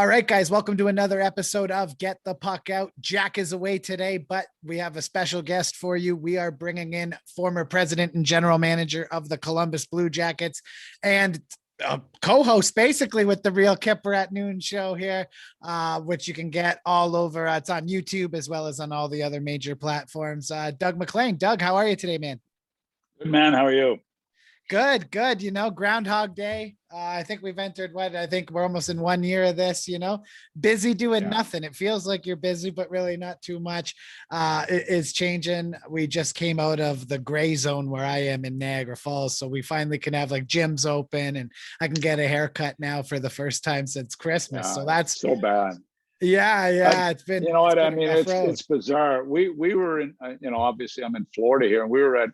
All right, guys, welcome to another episode of Get the Puck Out. Jack is away today, but we have a special guest for you. We are bringing in former president and general manager of the Columbus Blue Jackets and co-host basically with the Real Kipper at Noon show here, which you can get all over. It's on YouTube as well as on all the other major platforms. Doug Maclean. Doug, how are you today, man? Good, man. How are you? Good. Groundhog Day. I think we've entered I think we're almost in 1 year of this, busy doing nothing. It feels like you're busy, but really not too much. It is changing. We just came out of the gray zone where I am in Niagara Falls. So we finally can have like gyms open and I can get a haircut now for the first time since Christmas. Yeah, so that's so bad. Yeah. It's been, it's bizarre. We were in, obviously I'm in Florida here, and we were at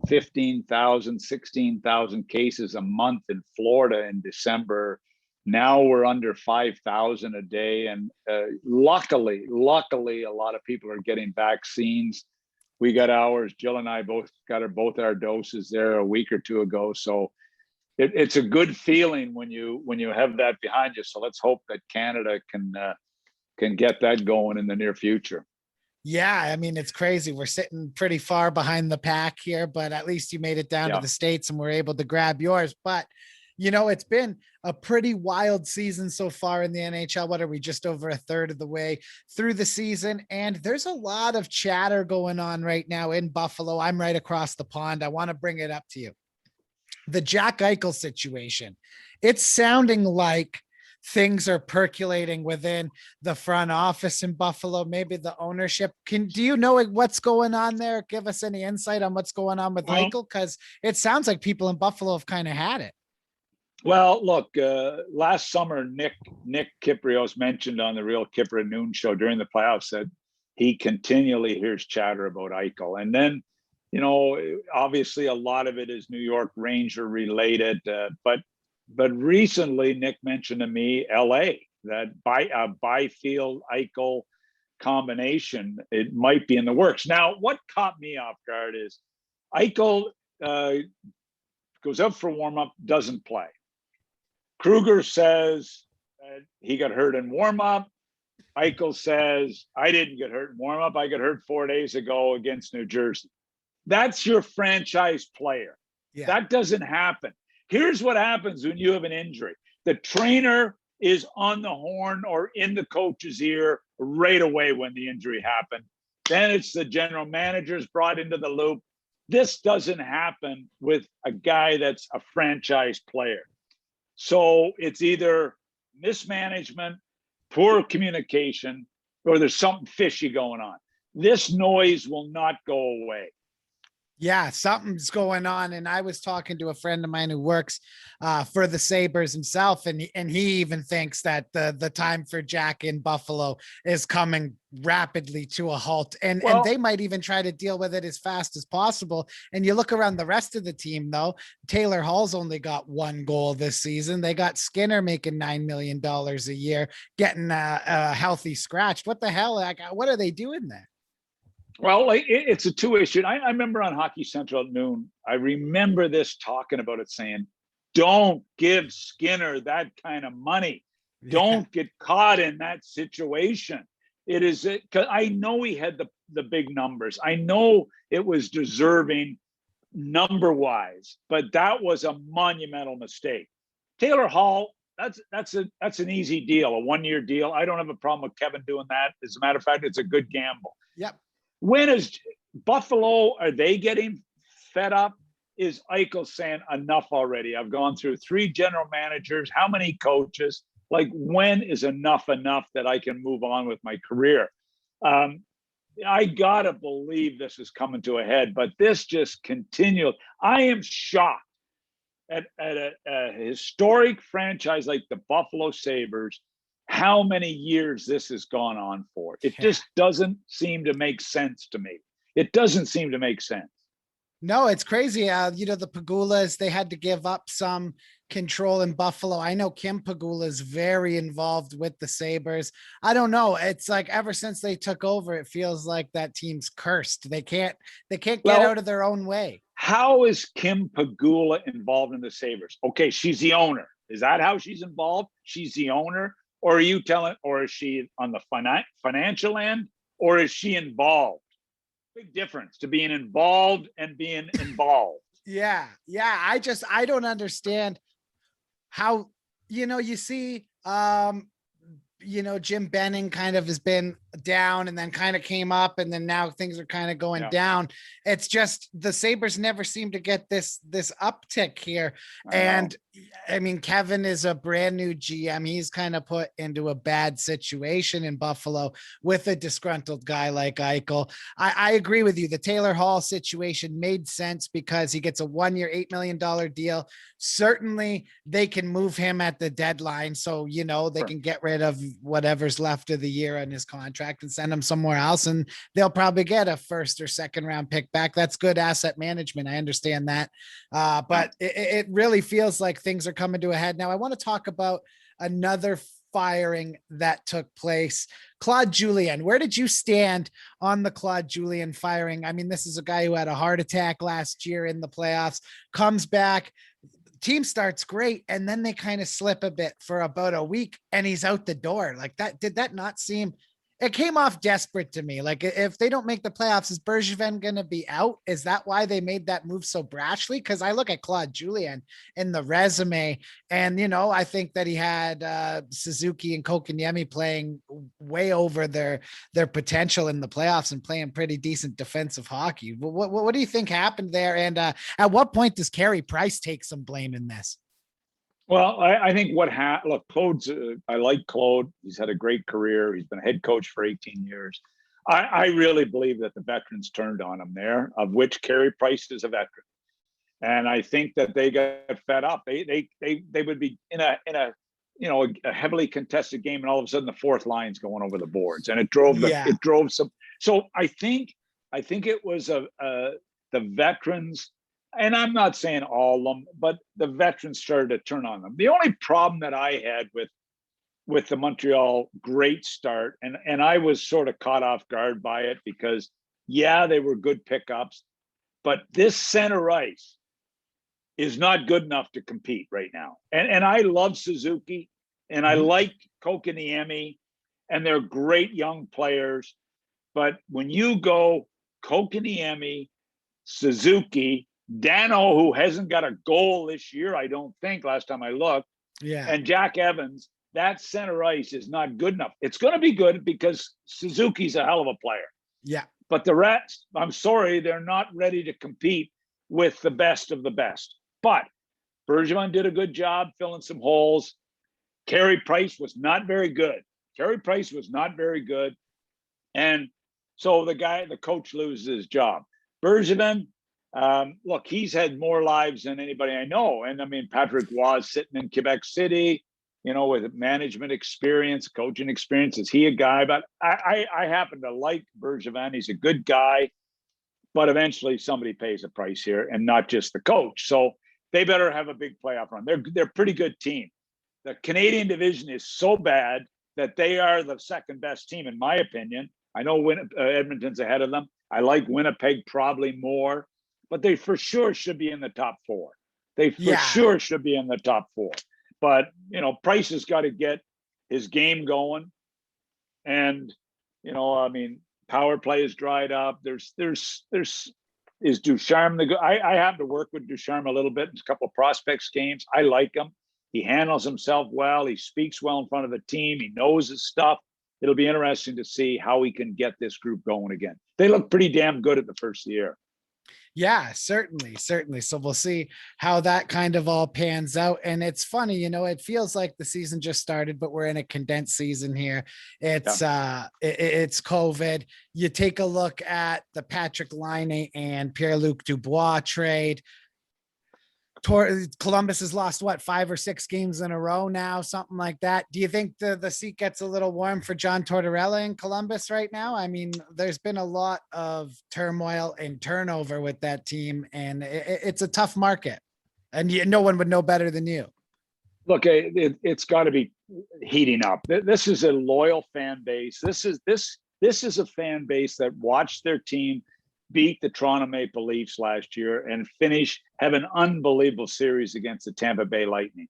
15,000, 16,000 cases a month in Florida in December. Now we're under 5,000 a day. And luckily, a lot of people are getting vaccines. We got ours. Jill and I both got both our doses there a week or two ago. So it's a good feeling when you have that behind you. So let's hope that Canada can get that going in the near future. Yeah, I mean, it's crazy. We're sitting pretty far behind the pack here, but at least you made it down to the States and we're able to grab yours. But, it's been a pretty wild season so far in the NHL. What are we, just over a third of the way through the season? And there's a lot of chatter going on right now in Buffalo. I'm right across the pond. I want to bring it up to you. The Jack Eichel situation. It's sounding like things are percolating within the front office in Buffalo, maybe the ownership. Do you know what's going on there? Give us any insight on what's going on with Eichel? Because it sounds like people in Buffalo have kind of had it. Well, look, last summer, Nick Kypreos mentioned on the Real Kipper at Noon show during the playoffs that he continually hears chatter about Eichel. And then, obviously a lot of it is New York Ranger related, but recently, Nick mentioned to me LA, that Byfield Eichel combination, it might be in the works. Now, what caught me off guard is Eichel goes up for warm-up, doesn't play. Kruger says he got hurt in warm-up. Eichel says, I didn't get hurt in warm-up. I got hurt 4 days ago against New Jersey. That's your franchise player. Yeah. That doesn't happen. Here's what happens when you have an injury. The trainer is on the horn or in the coach's ear right away when the injury happened. Then it's the general manager's brought into the loop. This doesn't happen with a guy that's a franchise player. So it's either mismanagement, poor communication, or there's something fishy going on. This noise will not go away. Yeah, something's going on. And I was talking to a friend of mine who works for the Sabres himself. And he even thinks that the time for Jack in Buffalo is coming rapidly to a halt. And they might even try to deal with it as fast as possible. And you look around the rest of the team, though, Taylor Hall's only got 1 goal this season. They got Skinner making $9 million a year, getting a healthy scratch. What the hell? What are they doing there? Well, it's a two-issue. I remember on Hockey Central at Noon, I remember this talking about it, saying, don't give Skinner that kind of money. Don't get caught in that situation. It is, because I know he had the big numbers. I know it was deserving number-wise, but that was a monumental mistake. Taylor Hall, that's an easy deal, a 1-year deal. I don't have a problem with Kevin doing that. As a matter of fact, it's a good gamble. Yep. When is Buffalo, are they getting fed up? Is Eichel saying enough already? I've gone through 3 general managers, how many coaches? Like, when is enough that I can move on with my career? I gotta believe this is coming to a head, but this just continued. I am shocked at a historic franchise like the Buffalo Sabres, how many years this has gone on for. It just doesn't seem to make sense to me. It doesn't seem to make sense. No, it's crazy. The Pagulas, they had to give up some control in Buffalo. I know Kim Pagula is very involved with the Sabres. I don't know. It's like ever since they took over, it feels like that team's cursed. They can't get out of their own way. How is Kim Pagula involved in the Sabres? Okay, she's the owner. Is that how she's involved? She's the owner. Or are you telling, or is she on the financial end, or is she involved? Big difference to being involved and being involved. Yeah. I don't understand how, you see, Jim Benning kind of has been down and then kind of came up, and then now things are kind of going down. It's just the Sabres never seem to get this uptick here. And I mean, Kevin is a brand new GM. He's kind of put into a bad situation in Buffalo with a disgruntled guy like Eichel. I agree with you. The Taylor Hall situation made sense because he gets a 1-year, $8 million deal. Certainly they can move him at the deadline. So, they can get rid of whatever's left of the year on his contract and send him somewhere else. And they'll probably get a first or second round pick back. That's good asset management. I understand that. But it really feels like things are coming to a head. Now I want to talk about another firing that took place. Claude Julien, where did you stand on the Claude Julien firing? I mean, this is a guy who had a heart attack last year in the playoffs, comes back, team starts great, and then they kind of slip a bit for about a week and he's out the door like that. Did that not seem, it came off desperate to me? Like, if they don't make the playoffs, is Bergevin going to be out? Is that why they made that move so brashly? Because I look at Claude Julien in the resume, and I think that he had Suzuki and Kotkaniemi playing way over their potential in the playoffs and playing pretty decent defensive hockey. What do you think happened there? And at what point does Carey Price take some blame in this? Well, I think look, Claude's, I like Claude. He's had a great career. He's been a head coach for 18 years. I really believe that the veterans turned on him there, of which Carey Price is a veteran. And I think that they got fed up. They would be in a heavily contested game, and all of a sudden the fourth line's going over the boards, and it drove some. So I think it was the veterans. And I'm not saying all of them, but the veterans started to turn on them. The only problem that I had with the Montreal great start, and I was sort of caught off guard by it because, they were good pickups, but this center ice is not good enough to compete right now. And I love Suzuki, and I like Kotkaniemi, and they're great young players. But when you go Kotkaniemi, Suzuki, Dano, who hasn't got a goal this year, I don't think, last time I looked, and Jack Evans, that center ice is not good enough. It's going to be good because Suzuki's a hell of a player. Yeah. But the rest, I'm sorry, they're not ready to compete with the best of the best. But Bergevin did a good job filling some holes. Carey Price was not very good. And so the coach loses his job. Bergevin, look, he's had more lives than anybody I know. And I mean, Patrick Roy sitting in Quebec City, with management experience, coaching experience. Is he a guy? But I happen to like Bergevin. He's a good guy, but eventually somebody pays a price here, and not just the coach. So they better have a big playoff run. They're a pretty good team. The Canadian division is so bad that they are the second best team, in my opinion. I know Edmonton's ahead of them. I like Winnipeg probably more, but they for sure should be in the top four. But, Price has got to get his game going. And, power play is dried up. Is Ducharme the good? I have to work with Ducharme a little bit in a couple of prospects games. I like him. He handles himself well. He speaks well in front of the team. He knows his stuff. It'll be interesting to see how he can get this group going again. They look pretty damn good at the first year. Yeah, certainly. So we'll see how that kind of all pans out. And it's funny, it feels like the season just started, but we're in a condensed season here. It's COVID. You take a look at the Patrick Laine and Pierre-Luc Dubois trade. Columbus has lost 5 or 6 games in a row now, something like that. Do you think the seat gets a little warm for John Tortorella in Columbus right now? I mean, there's been a lot of turmoil and turnover with that team, and it's a tough market, and no one would know better than you. Look, it's got to be heating up. This is a loyal fan base. This is a fan base that watched their team beat the Toronto Maple Leafs last year and have an unbelievable series against the Tampa Bay Lightning.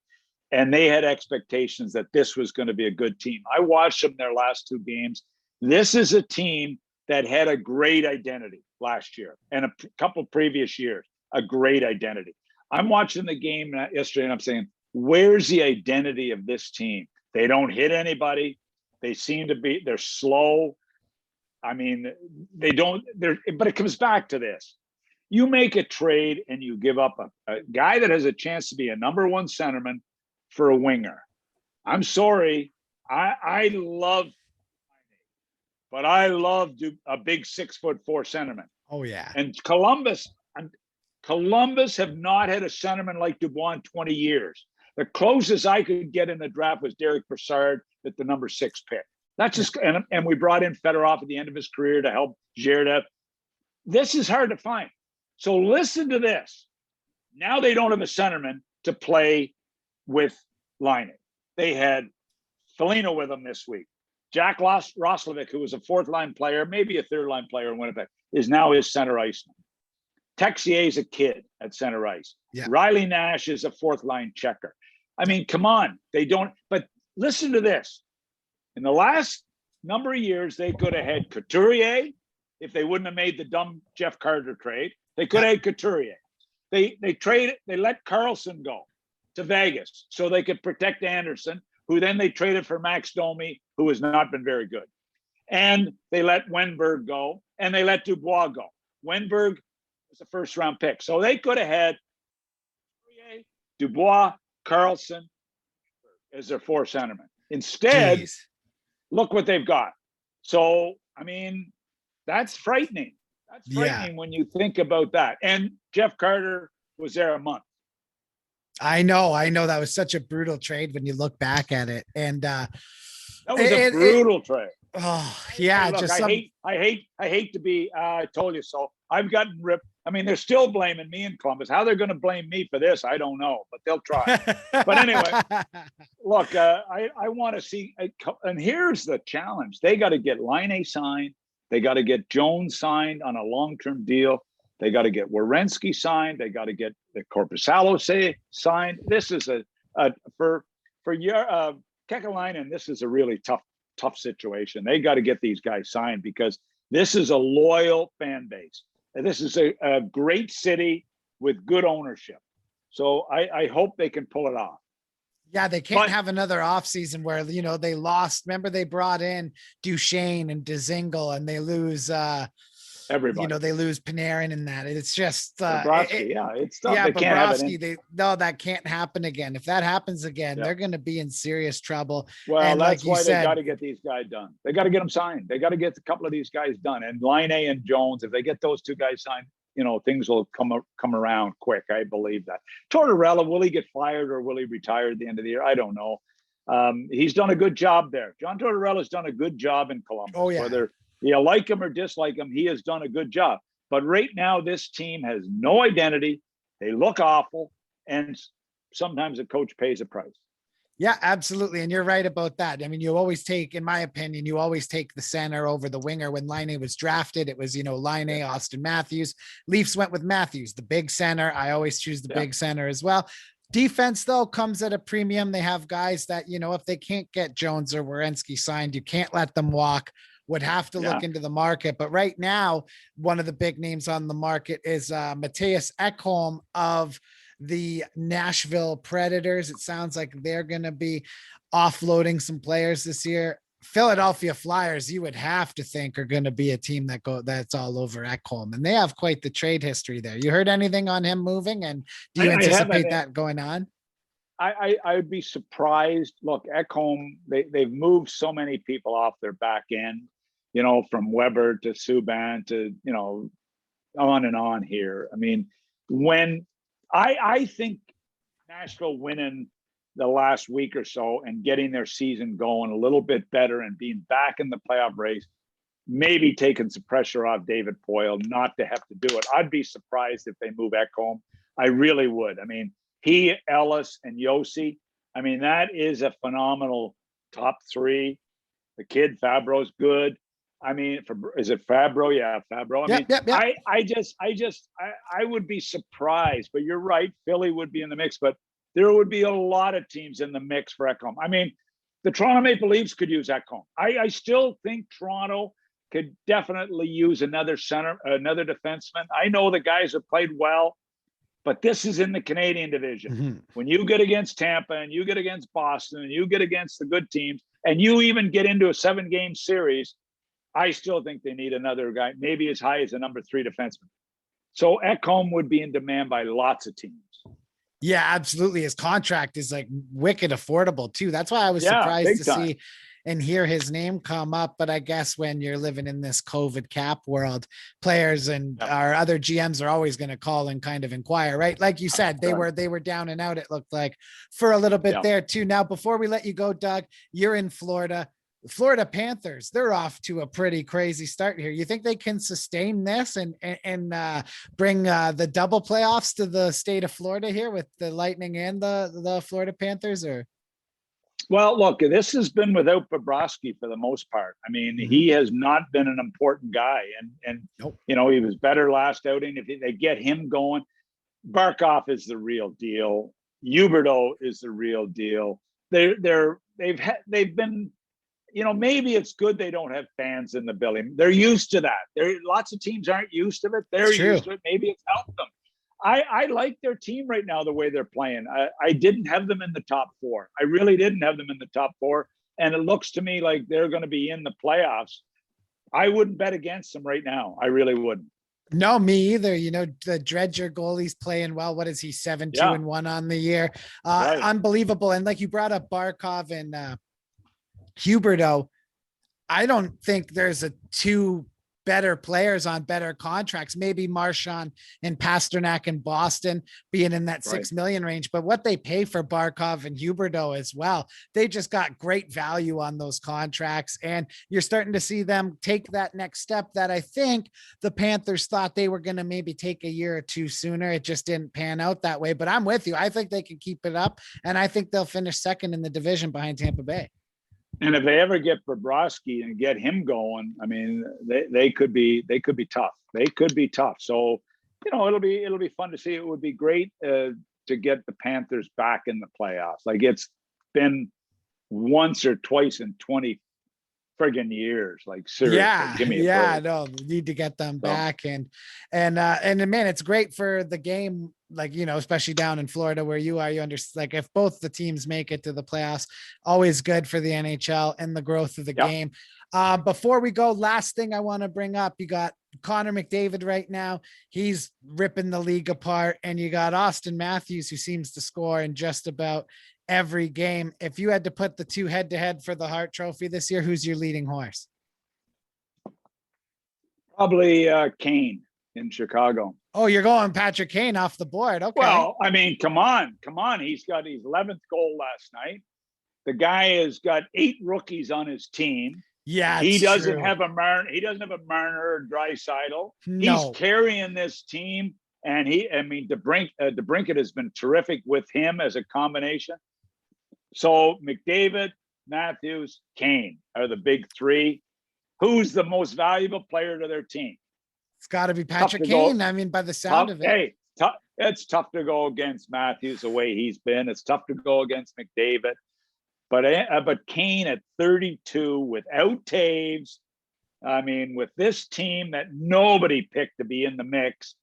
and they had expectations that this was going to be a good team. I watched them their last 2 games. This is a team that had a great identity last year and a couple previous years, a great identity. I'm watching the game yesterday and I'm saying, where's the identity of this team? They don't hit anybody. They seem to be, they're slow. I mean, but it comes back to this. You make a trade and you give up a guy that has a chance to be a number 1 centerman for a winger. I'm sorry. I love, but I love a big 6'4" centerman. Oh yeah. And Columbus have not had a centerman like Dubois in 20 years. The closest I could get in the draft was Derek Brassard at the number 6 pick. That's just, and we brought in Fedorov at the end of his career to help Zherdev. This is hard to find. So listen to this. Now they don't have a centerman to play with Laine. They had Foligno with them this week. Jack Roslovic, who was a 4th-line player, maybe a 3rd-line player in Winnipeg, is now his center iceman. Texier is a kid at center ice. Yeah. Riley Nash is a 4th-line checker. I mean, come on. They don't. But listen to this. In the last number of years, they could have had Couturier if they wouldn't have made the dumb Jeff Carter trade. They could have had Couturier. They let Carlson go to Vegas so they could protect Anderson, who then they traded for Max Domi, who has not been very good. And they let Wenberg go, and they let Dubois go. Wenberg was a 1st-round pick. So they could have had Dubois, Carlson as their 4 centermen. Instead, look what they've got. So, I mean, that's frightening. That's frightening when you think about that. And Jeff Carter was there a month. I know. That was such a brutal trade when you look back at it. And that was a brutal trade. Oh yeah. Look, I hate to be, I told you so. I've gotten ripped. I mean, they're still blaming me in Columbus. How they're going to blame me for this, I don't know, but they'll try. But anyway, look, I want to see, and here's the challenge. They got to get Laine signed. They got to get Jones signed on a long-term deal. They got to get Werenski signed. They got to get the Korpisalo signed. This is for your Kekalainen, this is a really tough situation. They got to get these guys signed because this is a loyal fan base. And this is a great city with good ownership. So I hope they can pull it off. Yeah, they can't have another offseason where, they lost. Remember, they brought in Duchesne and Dzingel and they lose everybody. They lose Panarin in that. It's just it's tough. Yeah, they can't have it that can't happen again. If that happens again, they're going to be in serious trouble. Well, and that's why they got to get these guys done. They got to get them signed. They got to get a couple of these guys done. And Laine and Jones, if they get those 2 guys signed, things will come around quick. I believe that. Tortorella, will he get fired or will he retire at the end of the year? I don't know. He's done a good job there. John Tortorella's done a good job in Columbus. Oh yeah. Whether you like him or dislike him, he has done a good job. But right now, this team has no identity. They look awful, and sometimes a coach pays a price. Yeah, absolutely. And you're right about that. I mean, you always take, in my opinion, you always take the center over the winger. When Laine was drafted, it was, Laine, Auston Matthews. Leafs went with Matthews, the big center. I always choose the big center as well. Defense, though, comes at a premium. They have guys that, if they can't get Jones or Werenski signed, you can't let them walk. Would have to look into the market. But right now, one of the big names on the market is Mattias Ekholm of the Nashville Predators. It sounds like they're going to be offloading some players this year. Philadelphia Flyers, you would have to think, are going to be a team that's all over Ekholm, and they have quite the trade history there. You heard anything on him moving, and do you anticipate that going on? I would be surprised. Look, Ekholm, they've moved so many people off their back end, from Weber to Subban to, on and on here. I mean, when I think Nashville winning the last week or so and getting their season going a little bit better and being back in the playoff race, maybe taking some pressure off David Poile not to have to do it. I'd be surprised if they move Ekholm. I really would. I mean, he, Ellis, and Yossi, I mean, that is a phenomenal top 3. The kid Fabro's good. I mean, is it Fabro? Yeah, Fabro. I would be surprised, but you're right. Philly would be in the mix, but there would be a lot of teams in the mix for Ekholm. I mean, the Toronto Maple Leafs could use Ekholm. I still think Toronto could definitely use another center, another defenseman. I know the guys have played well, but this is in the Canadian division. Mm-hmm. When you get against Tampa and you get against Boston and you get against the good teams and you even get into a 7-game series, I still think they need another guy, maybe as high as a number 3 defenseman. So Ekholm would be in demand by lots of teams. Yeah, absolutely. His contract is like wicked affordable too. That's why I was surprised to see and hear his name come up. But I guess when you're living in this COVID cap world, players and our other GMs are always going to call and kind of inquire, right? Like you said, they were down and out, it looked like, for a little bit there too. Now, before we let you go, Doug, you're in Florida. Florida Panthers, they're off to a pretty crazy start here. You think they can sustain this and bring the double playoffs to the state of Florida here with the Lightning and the Florida Panthers? Or well, look, this has been without Bobrovsky for the most part. I mean, he has not been an important guy, and you know, he was better last outing. If they get him going, Barkov is the real deal. Huberdeau is the real deal. They've been. You know, maybe it's good they don't have fans in the building. They're used to that. Lots of teams aren't used to it. They're used to it. Maybe it's helped them. I like their team right now, the way they're playing. I didn't have them in the top 4. I really didn't have them in the top 4. And it looks to me like they're going to be in the playoffs. I wouldn't bet against them right now. I really wouldn't. No, me either. You know, the Dredger goalie's playing well. What is he? 7-2-1 on the year. Right. Unbelievable. And like you brought up Barkov and Huberdeau, I don't think there's a 2 better players on better contracts. Maybe Marchand and Pasternak in Boston being in that 6 million range, but what they pay for Barkov and Huberdeau as well, they just got great value on those contracts. And you're starting to see them take that next step that I think the Panthers thought they were going to maybe take a year or 2 sooner. It just didn't pan out that way, but I'm with you. I think they can keep it up, and I think they'll finish second in the division behind Tampa Bay. And if they ever get Bobrovsky and get him going, I mean, they could be tough. They could be tough. So, you know, it'll be fun to see. It would be great to get the Panthers back in the playoffs. Like, it's been once or twice in 20 friggin' years. Like, seriously, give me a break. No, need to get them back. And man, it's great for the game. Like, you know, especially down in Florida where you are, you understand, like, if both the teams make it to the playoffs, always good for the NHL and the growth of the game. Before we go, last thing I want to bring up, you got Connor McDavid right now. He's ripping the league apart. And you got Auston Matthews, who seems to score in just about every game. If you had to put the 2 head to head for the Hart Trophy this year, who's your leading horse? Probably Kane in Chicago. Oh, you're going Patrick Kane off the board. Okay. Well, I mean, come on. He's got his 11th goal last night. The guy has got 8 rookies on his team. Yeah, he doesn't have a Marner. He doesn't have a Marner or Draisaitl. No. He's carrying this team, and DeBrincat has been terrific with him as a combination. So McDavid, Matthews, Kane are the big 3. Who's the most valuable player to their team? It's got to be Patrick Kane. I mean, by the sound of it. Hey, it's tough to go against Matthews the way he's been. It's tough to go against McDavid. But Kane at 32 without Taves, I mean, with this team that nobody picked to be in the mix,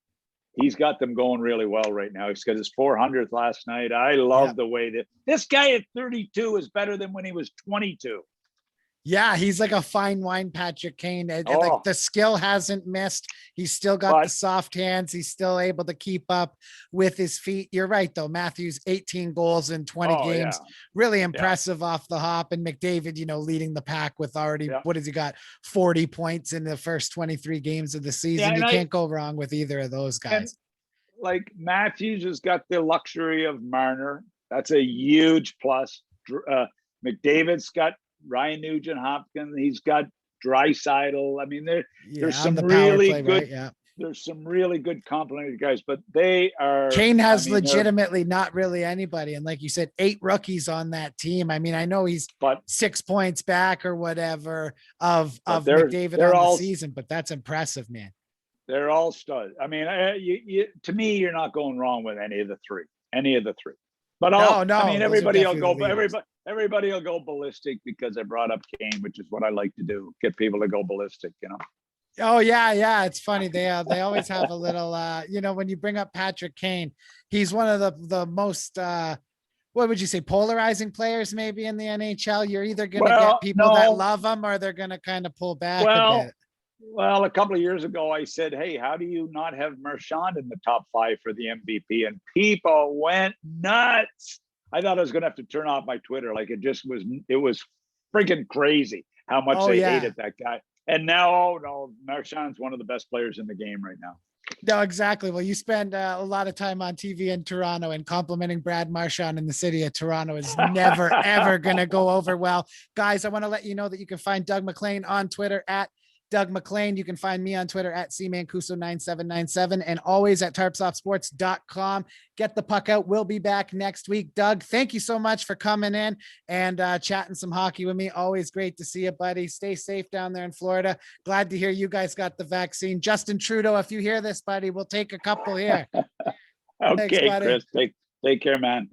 he's got them going really well right now. He's got his 400th last night. I love the way that this guy at 32 is better than when he was 22. Yeah, he's like a fine wine, Patrick Kane. Like, the skill hasn't missed. He's still got the soft hands. He's still able to keep up with his feet. You're right, though. Matthews, 18 goals in 20 games. Yeah. Really impressive off the hop. And McDavid, you know, leading the pack with already, what has he got? 40 points in the first 23 games of the season. You can't go wrong with either of those guys. Like, Matthews has got the luxury of Marner. That's a huge plus. McDavid's got Ryan Nugent-Hopkins. He's got Draisaitl. I mean, there's some really good. Right? There's some really good complementary guys, but they are. Kane has legitimately not really anybody, and like you said, 8 rookies on that team. I mean, I know he's 6 points back or whatever of McDavid on the season, but that's impressive, man. They're all studs. I mean, to me, you're not going wrong with any of the three. But I mean, those are everybody will definitely go, the leaders. everybody will go ballistic because I brought up Kane, which is what I like to do. Get people to go ballistic, you know? Oh yeah. It's funny. They always have a little, when you bring up Patrick Kane, he's one of the most, what would you say, polarizing players maybe in the NHL. You're either going to get Well, people that no. love him or they're going to kind of pull back a Well, bit. well, a couple of years ago, I said, "Hey, how do you not have Marchand in the top 5 for the MVP?" And people went nuts. I thought I was going to have to turn off my Twitter. Like it was freaking crazy how much Oh they yeah. hated that guy. And now, oh no, Marchand's one of the best players in the game right now. No, exactly. Well, you spend a lot of time on TV in Toronto, and complimenting Brad Marchand in the city of Toronto is never, ever going to go over well. Guys, I want to let you know that you can find Doug Maclean on Twitter at Doug Maclean. You can find me on Twitter at cmancuso9797 and always at tarpsoftsports.com. Get the puck out. We'll be back next week. Doug, thank you so much for coming in and chatting some hockey with me. Always great to see you, buddy. Stay safe down there in Florida. Glad to hear you guys got the vaccine. Justin Trudeau, if you hear this, buddy, we'll take a couple here. Okay, Thanks, buddy. Chris, take care, man.